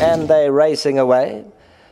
And they're racing away.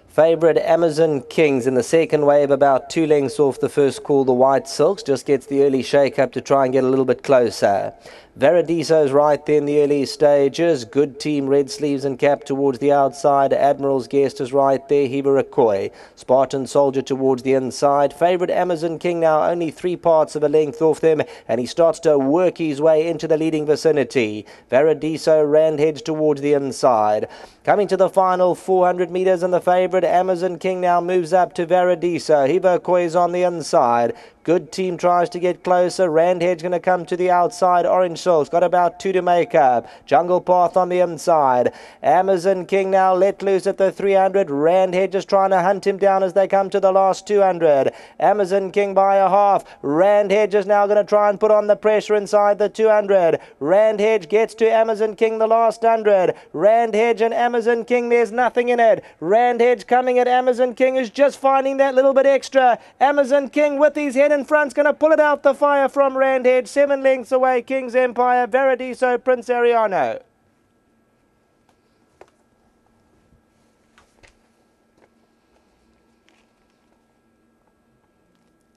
Favourite Amazon Kings in the second wave, about 2 lengths off the first call. The White Silks just gets the early shake-up to try and get a little bit closer. Varadiso's right there in the early stages. Good Team, red sleeves and cap towards the outside. Admiral's Guest is right there. Hibarakoi. Spartan Soldier towards the inside. Favourite Amazon King now only 3 parts of a length off them, and he starts to work his way into the leading vicinity. Varadiso ran heads towards the inside. Coming to the final 400 metres, and the favourite Amazon King now moves up to Varadiso. Hibarakoi is on the inside. Good Team tries to get closer. Randhead's going to come to the outside. Orange Silk's got about 2 to make up. Jungle Path on the inside. Amazon King now let loose at the 300. Randhead just trying to hunt him down as they come to the last 200. Amazon King by a half. Randhead just now going to try and put on the pressure inside the 200. Randhead gets to Amazon King the last 100. Randhead and Amazon King, there's nothing in it. Randhead coming at Amazon King, is just finding that little bit extra. Amazon King with his head in front's going to pull it out the fire from Randhead. 7 lengths away, King's Empire, Varadiso, Prince Ariano.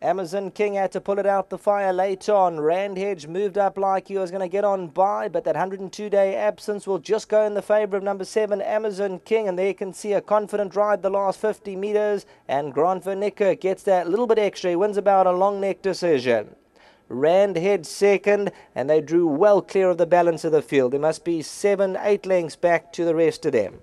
Amazon King had to pull it out the fire late on. Randhead moved up like he was going to get on by, but that 102-day absence will just go in the favour of number 7, Amazon King. And there you can see a confident ride the last 50 metres. And Grant Vernicker gets that little bit extra. He wins about a long neck decision. Randhead second, and they drew well clear of the balance of the field. There must be 7, 8 lengths back to the rest of them.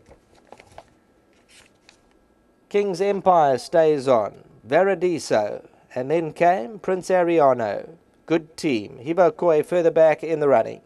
King's Empire stays on. Varadiso. And then came Prince Ariano. Good Team. Hibarakoi further back in the running.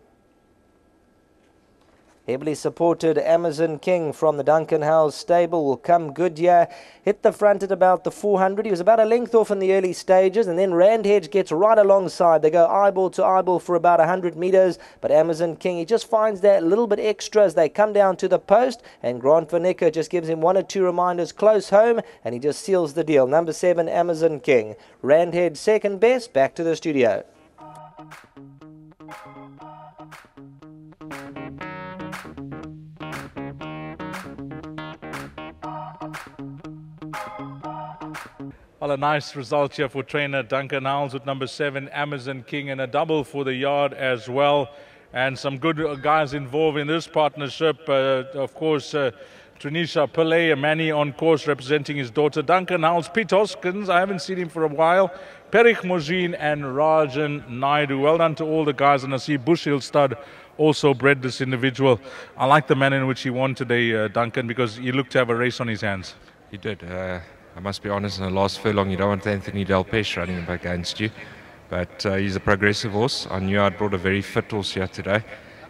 Heavily supported Amazon King from the Duncan House stable will come good here. Hit the front at about the 400. He was about a length off in the early stages, and then Randhead gets right alongside. They go eyeball to eyeball for about 100 metres, but Amazon King, he just finds that little bit extra as they come down to the post, and Grant Vernicker just gives him 1 or 2 reminders close home, and he just seals the deal. Number 7, Amazon King. Randhead second best. Back to the studio. Well, a nice result here for trainer Duncan Howells with number 7, Amazon King, and a double for the yard as well. And some good guys involved in this partnership. Of course, Trinisha Pillay, Manny on course representing his daughter. Duncan Howells, Pete Hoskins, I haven't seen him for a while. Perich Mojin and Rajan Naidu. Well done to all the guys. And I see Bushhill Stud also bred this individual. I like the manner in which he won today, Duncan, because he looked to have a race on his hands. He did. I must be honest, in the last furlong, you don't want Anthony Delpeche running up against you. But he's a progressive horse. I knew I'd brought a very fit horse here today.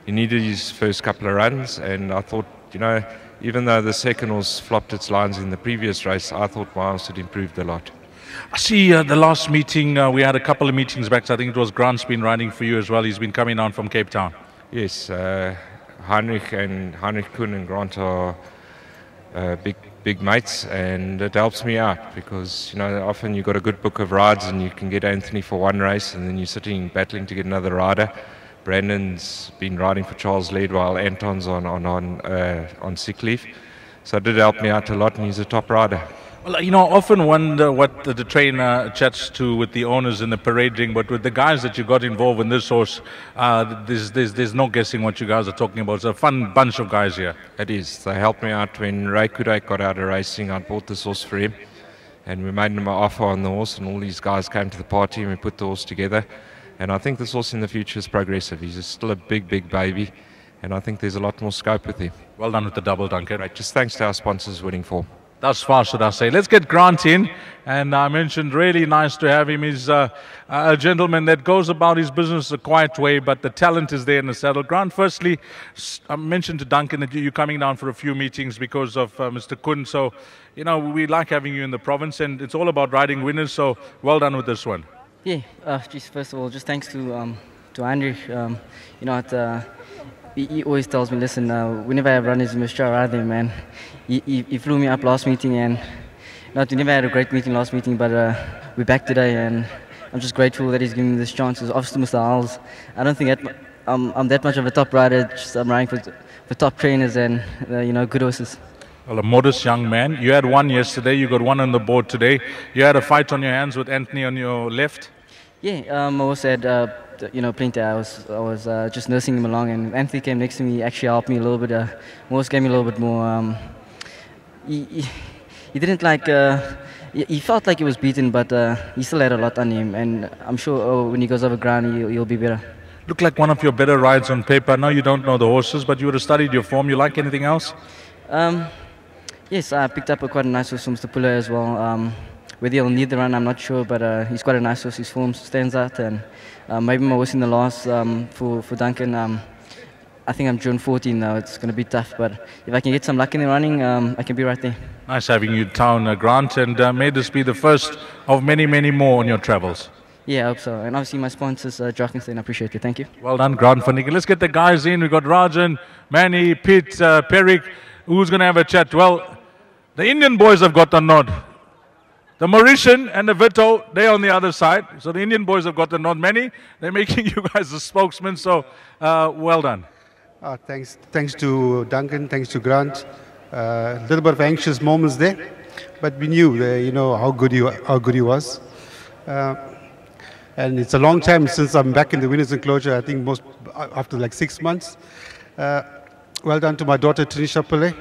He needed his first couple of runs, and I thought, you know, even though the second horse flopped its lines in the previous race, I thought my horse had improved a lot. I see the last meeting, we had a couple of meetings back. So I think it was Grant's been riding for you as well. He's been coming down from Cape Town. Yes, Heinrich Kuhn and Grant are big mates, and it helps me out because, you know, often you've got a good book of rides and you can get Anthony for one race and then you're sitting battling to get another rider. Brandon's been riding for Charles Led while Anton's on sick leave, so it did help me out a lot, and he's a top rider. Well, you know, I often wonder what the trainer chats to with the owners in the parade ring, but with the guys that you got involved in this horse, there's no guessing what you guys are talking about. It's a fun bunch of guys here. It is. They helped me out when Ray Kudak got out of racing. I bought this horse for him, and we made him an offer on the horse, and all these guys came to the party and we put the horse together. And I think this horse in the future is progressive. He's still a big baby, and I think there's a lot more scope with him. Well done with the double, Duncan. Right, just thanks to our sponsors winning form. Thus far, should I say. Let's get Grant in. And I mentioned really nice to have him. He's a gentleman that goes about his business a quiet way, but the talent is there in the saddle. Grant, firstly, I mentioned to Duncan that you're coming down for a few meetings because of Mr. Kuhn. So, you know, we like having you in the province, and it's all about riding winners. So, well done with this one. Yeah, first of all, just thanks to Heinrich. You know, he always tells me, listen, whenever I have runners, you must try ride them, man. He flew me up last meeting, and we never had a great meeting last meeting, but we're back today, and I'm just grateful that he's giving me this chance. Obviously, Mr. Howells, I don't think I'm that much of a top rider. I'm riding for top trainers and, you know, good horses. Well, a modest young man. You had one yesterday, you got one on the board today. You had a fight on your hands with Anthony on your left. Yeah, I was at Plinta. I was just nursing him along, and Anthony came next to me. Actually, helped me a little bit. Most gave me a little bit more. He didn't like. He felt like he was beaten, but he still had a lot on him. And I'm sure when he goes over ground, he'll be better. Looked like one of your better rides on paper. Now you don't know the horses, but you would have studied your form. You like anything else? Yes, I picked up quite a nice horse from Stapula as well. Whether he'll need the run, I'm not sure, but he's quite a nice horse. His form stands out, and maybe my horse in the last for Duncan. I think I'm June 14 now. It's going to be tough, but if I can get some luck in the running, I can be right there. Nice having you down, Grant, and may this be the first of many, many more on your travels. Yeah, I hope so. And obviously my sponsors, Drakensteen, I appreciate it. Thank you. Well done, Grant van Niken. Let's get the guys in. We've got Rajan, Manny, Pete, Peric. Who's going to have a chat? Well, the Indian boys have got the nod. The Mauritian and the Vito, they're on the other side. So the Indian boys have got the nod. Manny, they're making you guys the spokesman. So well done. Thanks to Duncan, thanks to Grant. A little bit of anxious moments there, but we knew, how good he was. And it's a long time since I'm back in the winners' enclosure. I think after like 6 months. Well done to my daughter Tanisha Pillai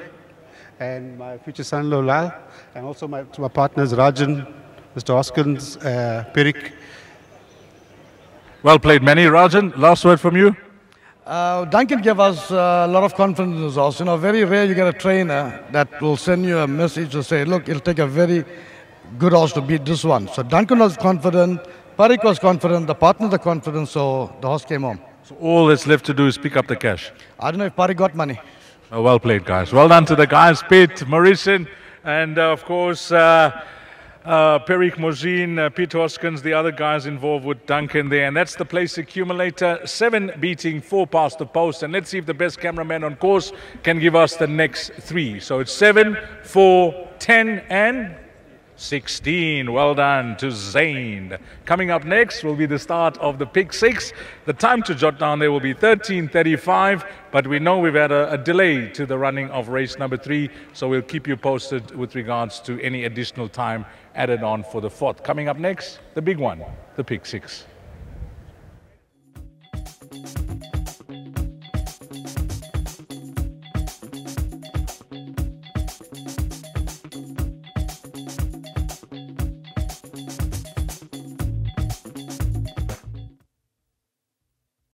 and my future son-in-law Lal, and also to my partners Rajan, Mr. Hoskins, Peric. Well played, Manny. Rajan, last word from you. Duncan gave us a lot of confidence in his horse. Very rare you get a trainer that will send you a message to say, look, it'll take a very good horse to beat this one. So Duncan was confident, Parik was confident, the partners are confident, so the horse came home. So all that's left to do is pick up the cash. I don't know if Parik got money. Well played, guys. Well done to the guys, Pete, Mauritian, and of course, Peric Mozine, Pete Hoskins, the other guys involved with Duncan there. And that's the place accumulator, 7 beating 4 past the post. And let's see if the best cameraman on course can give us the next 3. So it's 7, 4, 10, and 16. Well done to Zain. Coming up next will be the start of the pick 6. The time to jot down there will be 13:35, but we know we've had a delay to the running of race number 3, so we'll keep you posted with regards to any additional time added on for the 4th. Coming up next, the big one, the pick 6.